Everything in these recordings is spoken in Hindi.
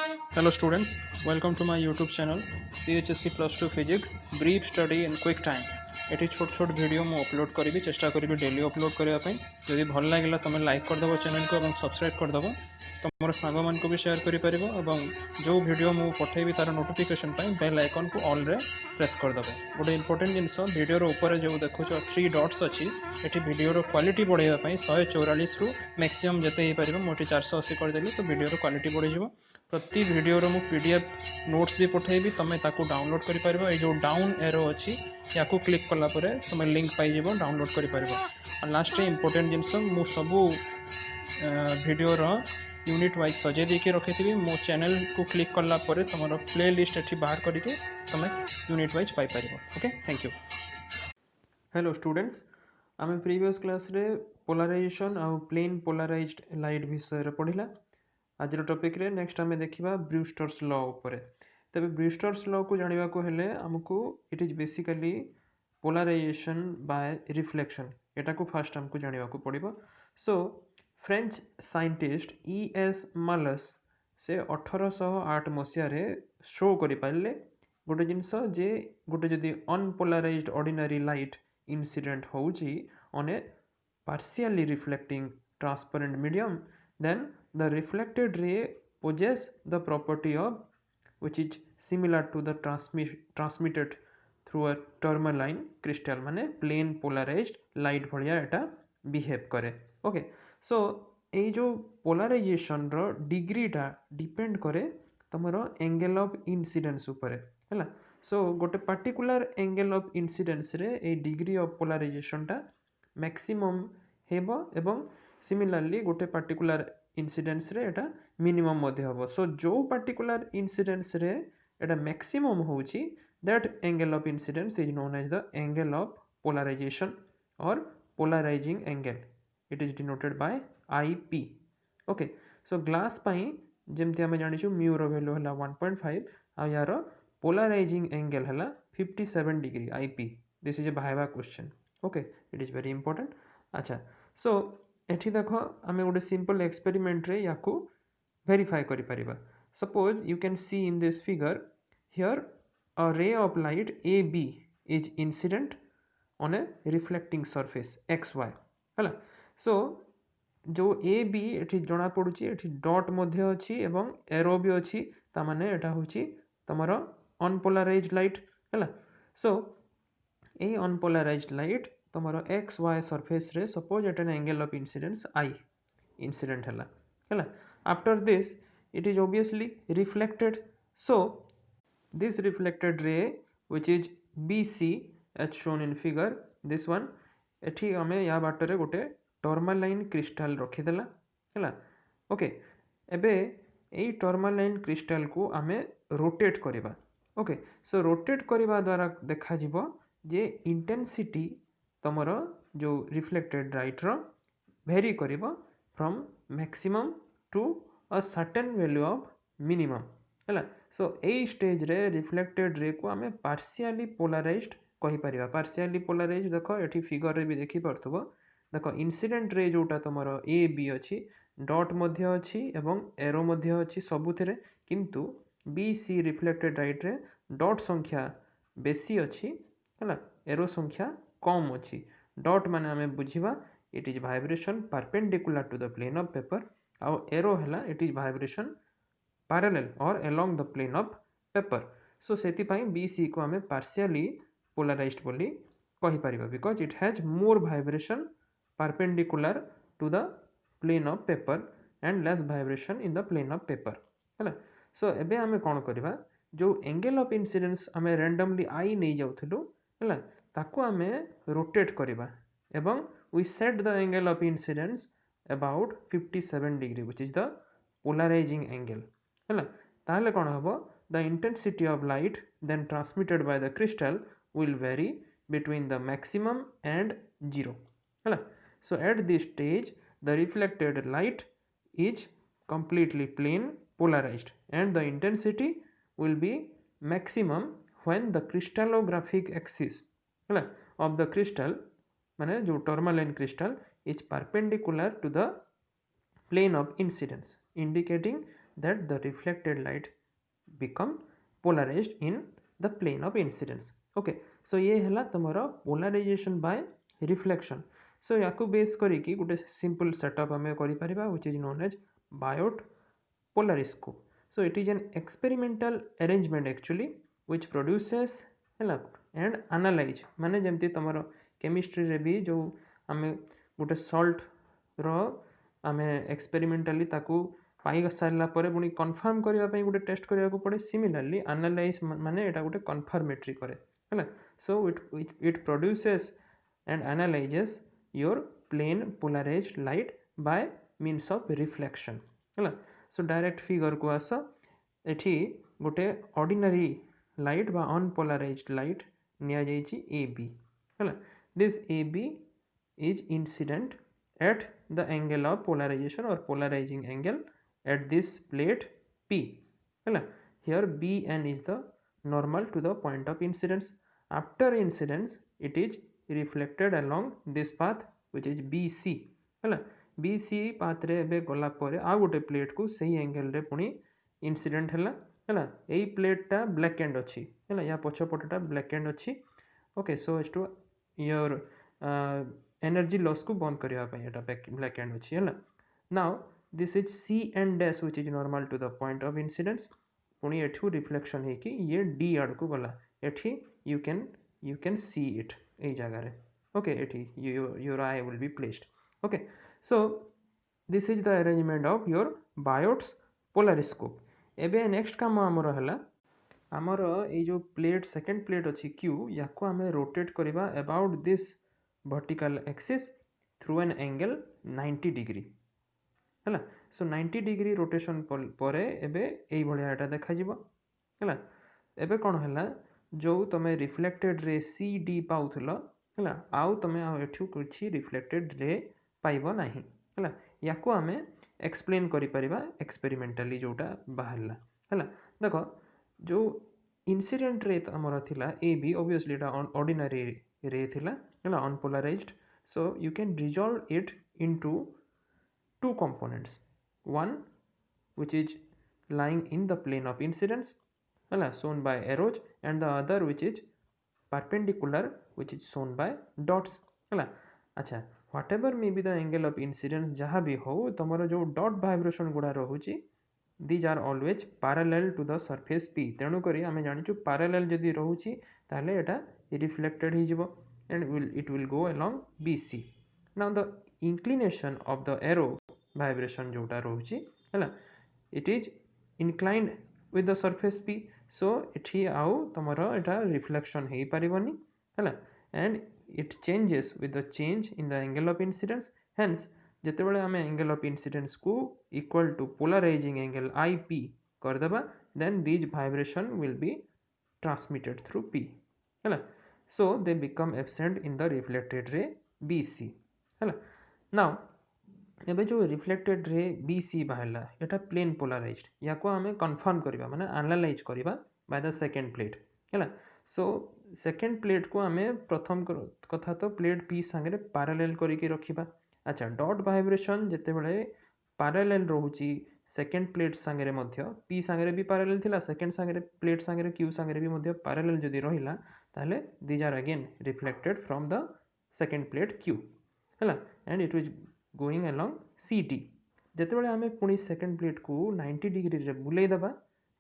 Hello students, welcome to my YouTube channel CHSC Plus 2 Physics Brief Study in Quick Time। Eighty छोट छोट वीडियो मु अपलोड करी चेष्टा करी डेली अपलोड करने जदि भल लगे तुम लाइक करदेव चैनल को सब्सक्राइब करदेव तुम सांग मान को भी शेयर कर जो वीडियो मु पठेबी तार नोटिफिकेशन बेल आइकन को ऑल रे प्रेस करदेव। गोटे इंपोर्टेंट जिनस वीडियो ऊपर जो देखो 3 डॉट्स अच्छी ये वीडियो क्वालिटी बढ़ाई 144 रु मैक्सिमम जिते हो पार मुझे 480 करदेली तो वीडियो क्वालिटी बढ़ प्रति वीडियो मु पीडीएफ नोट्स भी पठेबी तुम ताकू डाउनलोड कर पार जो डाउन एरो अच्छी या क्लिक कलापर तुम लिंक पाइज डाउनलोड कर पार। लास्ट इंपोर्टेंट जिनस मु सबू वीडियोर यूनिट वाइज सजे देके रखी मो चैनल को क्लिक कलापर तुम प्ले लिस्ट ये बाहर करके तुम unit wise Piper. Okay, thank you. Hello students, आम प्रीवियस क्लास रे पोलराइजेशन आउ प्लेन पोलराइज्ड लाइट विषय पढ़िला। आज टॉपिक रे नेक्स्ट आम देखा ब्रूस्टर्स लॉ उपरे। तबे ब्रूस्टर्स लॉ को जानवा को हेले हमको it is basically polarization by reflection एटा को फास्ट हमको जानवा को पड़िबो। सो फ्रेंच साइंटिस्ट E.S. मालस से 1808 मसीह रे शो करि पाइले गोटे जिनस जे गोटे जदि अनपोलराइज्ड ऑर्डिनरी लाइट इंसिडेंट होउची on A partially reflecting transparent medium, then the reflected ray possess the property of which is similar to the transmitted through a tourmaline crystal माने plain polarized light भलिया एटा बिहेव करे। ओके, सो ए जो पोलराइजेशन रो डिग्री टा डिपेंड करे तमरो एंगल ऑफ इंसिडेंस ऊपर हैला। सो गोटे पर्टिकुलर एंगल ऑफ इंसिडेंस रे ए डिग्री ऑफ पोलराइजेशन टा मैक्सिमम हेबो एवं सिमिलरली गोटे पर्टिकुलर इंसिडेंस रे एटा मिनिमम मध्ये हबो। सो जो पर्टिकुलर इंसिडेंस रे एटा मैक्सिमम होउची that angle of incidence is known as the angle of polarization or polarizing angle. It is denoted by IP। Okay, so glass पई जेमति हम जानिछु म्यू रो वैल्यू हला 1.5 आ यार पोलराइजिंग एंगल हला 57 degree IP। This is a viva question. Okay, it is very important. अच्छा, सो एठी देखो आमे गोटे सिंपल एक्सपेरिमेंट रे याकू वेरीफाई करि परिबा। Suppose you can see in this figure here a ray of light AB is incident on a reflecting surface XY हला। सो जो AB एठी जणा पडुची एठी डॉट मध्ये अछि एवं एरो भी अछि ता माने एटा होची तमरो अनपोलराइज्ड लाइट हला। सो ए अनपोलराइज्ड लाइट तमरो XY सरफेस रे suppose at an angle of incidence I incident हला। After this it is obviously reflected. So this reflected ray which is BC as shown in figure this one एठी हमें या बाटरे गोटे टर्मालाइन क्रिस्टल रखिदेला हला। ओके, एबे एई टर्मालाइन क्रिस्टल को आमे रोटेट करिबा। ओके, सो रोटेट करिबा द्वारा देखा जिवो जे इंटेंसिटी तमरो जो रिफ्लेक्टेड लाइट रो वेरी करिबो from maximum to a certain value of minimum हैला। सो ए स्टेज रे रिफ्लेक्टेड रे को आमे पार्शियली पोलराइज्ड कहि परिबा। पार्शियली पोलराइज्ड देखो एठी फिगर रे भी देखि परथबो। देखो इंसिडेंट रे जोटा तमरो AB अछि डॉट मध्य अछि एवं एरो मध्य अछि सबुथिरे, किंतु BC रिफ्लेक्टेड लाइट रे डॉट संख्या बेसी अछि हैला, एरो संख्या कम अछि। डॉट माने आमे बुझिबा it is vibration perpendicular to the plane of paper आउ एरो हैला it is vibration parallel or along the plane of paper. So सेति पई BC को हमें partially polarized बोली कहि परिबा because it has more vibration perpendicular to the plane of paper and less vibration in the plane of paper हैला। सो एबे हमें कोन करबा जो एंगल ऑफ इंसिडेंस हमें randomly I नै जाउथलु हैला ताको हमें रोटेट करबा एवं we set the angle of incidence about 57 degree which is the polarizing angle हैला। ताहले कोन हबो the intensity of light then transmitted by the crystal will vary between the maximum and 0 हैला। So at this stage the reflected light is completely plane polarized and the intensity will be maximum when the crystallographic axis हैला of the crystal माने जो tourmaline crystal is perpendicular to the plane of incidence indicating that the reflected light become polarized in the plane of incidence. Okay, so ये हला तमरो polarization by reflection. So याकू बेस करी कि गुटे simple setup हमें करी परिबा which is known as Biot polariscope. So it is an experimental arrangement actually which produces हला and analyze माने जेमती तमरो chemistry रे भी जो हमें गुटे salt रो हमें experimentally ताकू पाई सारा पर पुणी कन्फर्म करने गोटे टेस्ट करने पड़े सिमिलरली एनालाइज माने एटा गोटे कन्फर्मेटरी करे है so it produces and analyses your plane polarized light by means of reflection है सो डायरेक्ट फिगर को आस एठी गोटे ऑर्डिनरी लाइट बा अनपोलराइज्ड लाइट निया जाइछि ए बी है this A B is incident at the angle of polarization or polarizing angle at this plate P. Here Bn is the normal to the point of incidence. After incidence, it is reflected along this path which is BC. BC path रे एबे गला परे आ गोटे प्लेट को सही एंगल रे पुनी इंसिडेंट हला एई प्लेट टा ब्लैक एंड अछि या पछ पटटा ब्लैक एंड अछि okay so as to your energy loss को बंद करबा पय एटा ब्लैक एंड अछि हला now this is C and dash which is normal to the point of incidence पुणी एठू रिफ्लेक्शन है कि ये D आड़ को गला एठी you can see it ए जगह रे okay एठी your eye will be placed okay so this is the arrangement of your Biot's polariscope एबे नेक्स्ट काम हमर हला हमर ए जो प्लेट सेकंड प्लेट अछि Q याको हमें रोटेट करबा about this vertical axis through an angle 90 degree है सो 90 डिग्री रोटेशन परे एबे एई भलिया एटा देखा जिवो है एबे कोन हला जो तमे रिफ्लेक्टेड रे सी डी पाउथलो है आउ तमे आ एठू किछि रिफ्लेक्टेड रे पाइबो नाही है याको हमें एक्सप्लेन करि परिबा एक्सपेरिमेंटली जोटा बाहरला है देखो जो इंसिडेंट रे हमर थिला A B obviously Etah ordinary रे थिला है unpolarised so you can resolve it into two components one which is lying in the plane of incidence shown by arrows and the other which is perpendicular which is shown by dots अच्छा whatever may be the angle of incidence जहाँ भी हो तमरो जो dot vibration गुड़ा रहुची these are always parallel to the surface P तेणु करी आमे जानिचु parallel जदि रहुची ताले एटा reflected ही जिवो and it will go along BC. Now the inclination of the arrow vibration जोटा रहुची है it is inclined with the surface P so एठी आउ तमरो एटा reflection हेई परिबनी है and it changes with the change in the angle of incidence hence जेतेबेले आमे angle of incidence को equal to polarizing angle IP कर देबा then these vibration will be transmitted through P है so they become absent in the reflected ray BC है now एबे जो रिफ्लेक्टेड रे BC बाहरला एटा प्लेन पोलराइज्ड याको हमें कंफर्म करबा माने एनालाइज करबा बाय द सेकंड प्लेट है सो सेकंड प्लेट को हमें प्रथम कथा तो प्लेट P संगे पैरेलल करिके रखिबा अच्छा डॉट वाइब्रेशन जेते बेले पैरेलल रहउची सेकंड प्लेट संगे मध्य P संगे भी पैरेलल थिला सेकंड संगे प्लेट संगे Q संगे भी मध्य पैरेलल जदि रहिला ताले these are again reflected from the second plate Q है and it is going along CT जेतेबेले हमें पुणी सेकंड प्लेट को 90 डिग्री रे बुलाई दबा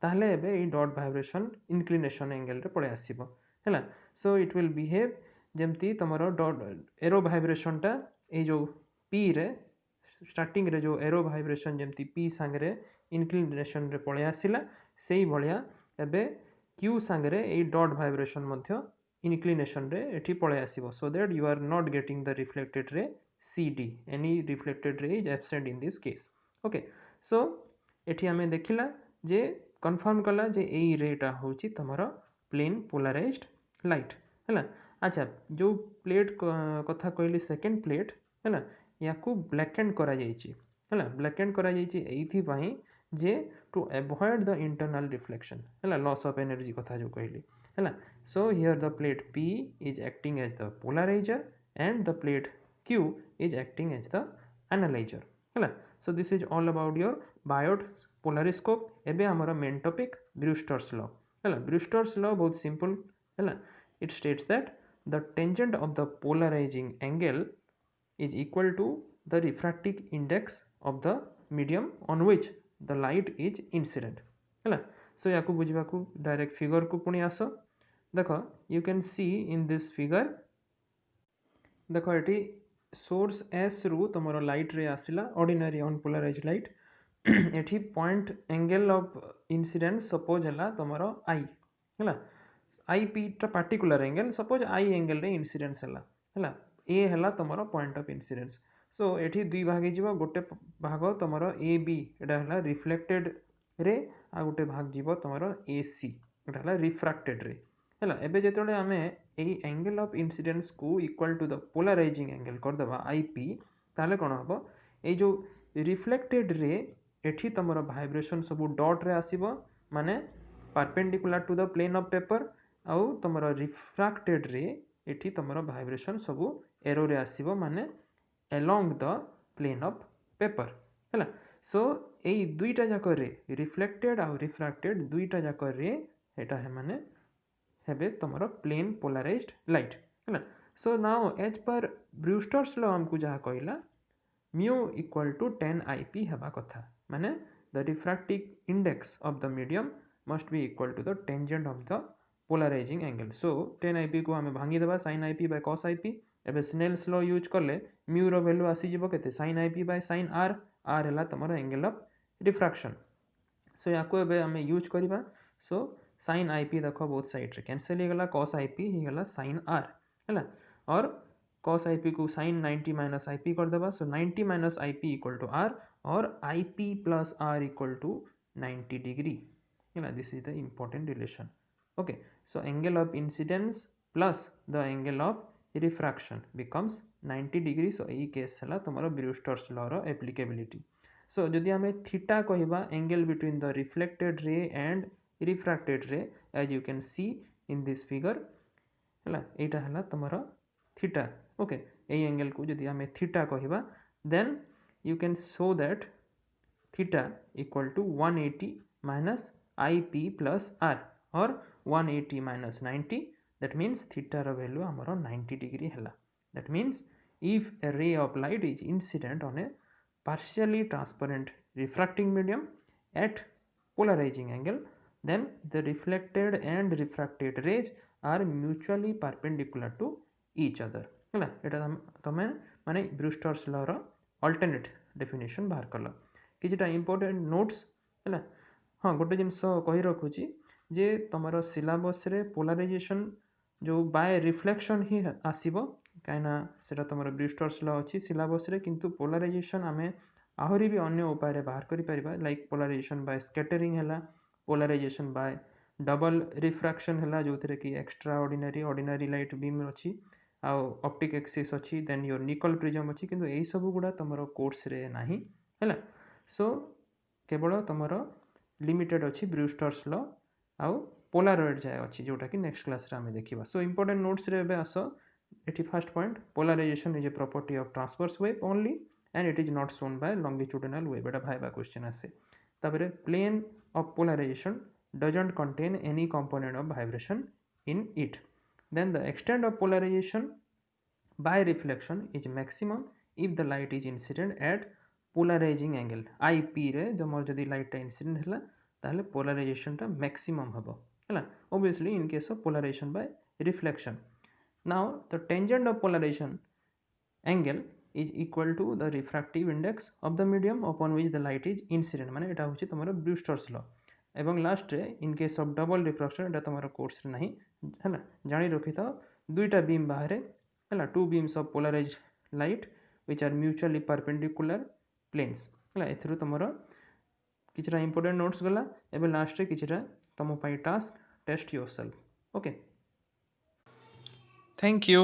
ताहले एबे ए डॉट वाइब्रेशन इंक्लिनेशन एंगल रे पळे आसीबो हैला सो इट विल बिहेव जेमती तमरो डॉट एरो वाइब्रेशन टा ए जो P रे स्टार्टिंग रे जो एरो वाइब्रेशन जेमती P संगे इंक्लिनेशन रे पळे आसीला सेही भलिया एबे Q संगे ए डॉट वाइब्रेशन मध्य inclination रे एठी पळे आसीबो so that you are not getting the reflected ray CD any reflected ray is absent in this case okay so एठी हमें देखिला जे कंफर्म कला जे एई रे टा होची तमरो प्लेन पोलराइज्ड लाइट हैला अच्छा जो प्लेट कथा कहली सेकंड प्लेट हैला याकू ब्लैक एंड करा जाईची हैला ब्लैक एंड करा जाईची एथि पई जे to avoid the internal reflection हैला लॉस ऑफ एनर्जी कथा जो कहली हैला so here the plate P is acting as the polarizer and the plate Q is acting as the analyzer हैला so this is all about your Biot polariscope एबे हमर मेन टॉपिक ब्रूस्टर्स लॉ हैला ब्रूस्टर्स लॉ बहुत सिंपल हैला it states that the tangent of the polarizing angle is equal to the refractive index of the medium on which the light is incident हैला सो याकू बुझिबाकू डायरेक्ट फिगर को पुणी आस देख you can see in this figure देख ये सोर्स एस रु तुम लाइट रे आसला ऑर्डिनरी अनपोलराइज्ड लाइट एठी point angle of incidence suppose है तुम आई है आई पी टा particular angle suppose I angle रे इंसिडेंस है ए है तुम पॉइंट ऑफ इंसिडेंस सो एठी दुई भाग हो गोटे भाग तुम A B Etah reflected ray आ गोटे भाग जीव तुम ए सी एटा रिफ्रैक्टेड रे है एबे जेतोले आमे एई एंगल ऑफ इंसिडेंस को equal to the polarizing angle कर देबा आई पी ताले कोन हबो ए जो रिफ्लेक्टेड रे एठी तुमर वाइब्रेशन सब डॉट रे आसीबो माने perpendicular to the plane of paper आउ तुमर रिफ्रैक्टेड रे एठी तुमर वाइब्रेशन सब एरो रे आसीबो माने along the plane of paper हैला सो एई दुईटा जाक रे रिफ्लेक्टेड आउ रिफ्रैक्टेड दुईटा जाक रे एटा है माने हेबे तुमर प्लेन पोलराइज्ड लाइट हैला so now as per Brewster's law हमकु जहा कहला म्यू इक्वल टू 10 IP हेबा कथा माने the refractive index of the medium must be equal to the tangent of the polarizing angle so 10 IP को आमे भांगी देबा sin IP by cos IP एबे स्नेल्स लॉ यूज करले म्यू रो वैल्यू आसी जिवो केते sin IP by sin r r हला तुमर एंगल ऑफ रिफ्रैक्शन सो याको एबे आमे यूज करबा सो sin IP देखो बोथ साइड रे कैंसिल हो गला cos IP हो गला sin r हैला और cos IP को sin 90 minus IP कर देबा सो 90 minus IP equal to r और IP plus r equal to 90 degree हैला this is the important relation okay so angle of incidence plus the angle of refraction becomes 90 degree so AE case हला तुमरो ब्रूस्टर्स लॉ रो एप्लीकेबिलिटी सो जदि हमें थीटा कहबा angle between the reflected ray and refracted रे as you can see in this figure हैला एटा हला तुमरो थीटा ओके एई एंगल को जदि हमें थीटा कहबा then you can show that theta equal to 180 minus IP plus r or 180 minus 90 that means theta row value हमरो 90 degree हला that means if a ray of light is incident on a partially transparent refracting medium at polarizing angle then the reflected and refracted rays are mutually perpendicular to each other है एटा तमे माने ब्रूस्टर्स लॉ रो अल्टरनेट डेफिनेशन बाहर करला किछटा इंपोर्टेंट नोट्स है हाँ गोटे जिनस कही रखुची जे तुमर सिलेबस रे पोलराइजेशन जो बाय रिफ्लेक्शन ही आसीबो काइना सेटा तुमर ब्रूस्टर्स लॉ अछि सिलेबस रे किंतु पोलराइजेशन आमे आहुरी भी अन्य उपाय रे बाहर करि परिबा लाइक पोलराइजेशन बाय स्कैटरिंग हैला पोलराइजेशन बाय डबल रिफ्रैक्शन हैला जोथरे कि एक्स्ट्रा ऑर्डिनरी लाइट बीम अछि आ ऑप्टिक एक्सिस अछि देन योर निकल प्रिज्म अछि किंतु एई सब गुडा तुमरो कोर्स रे नाही हैला सो केवल तुमरो लिमिटेड अछि ब्रूस्टर्स लॉ आ पोलारॉइड जाय अछि जोटा कि नेक्स्ट क्लास रे हमें देखिबा सो इंपोर्टेंट नोट्स रे एबे आसो एटी first point polarization is a property of transverse wave only and it is not shown by longitudinal wave एटा भाइबा क्वेश्चन आसे ताबरे plane of polarization doesn't contain any component of vibration in it then the extent of polarization by reflection is maximum if the light is incident at polarizing angle IP रे जमर जदि लाइट इंसिडेंट हला ताहले पोलराइजेशन टा मैक्सिमम हबो हला obviously in case of polarization by reflection now the tangent of polarization angle is equal to the refractive index of the medium upon which the light is incident माने एटा होची तमरो ब्रूस्टर्स लॉ एवं लास्ट रे in case of double refraction Etah तमरो course रे नाही हैला जानि रखि त दुईटा बीम बाहरे हैला two beams of polarized light which are mutually perpendicular planes हैला एथरो तमरो किछरा इंपोर्टेंट नोट्स गला एबे लास्ट रे किछरा तमो पाई task test yourself okay thank you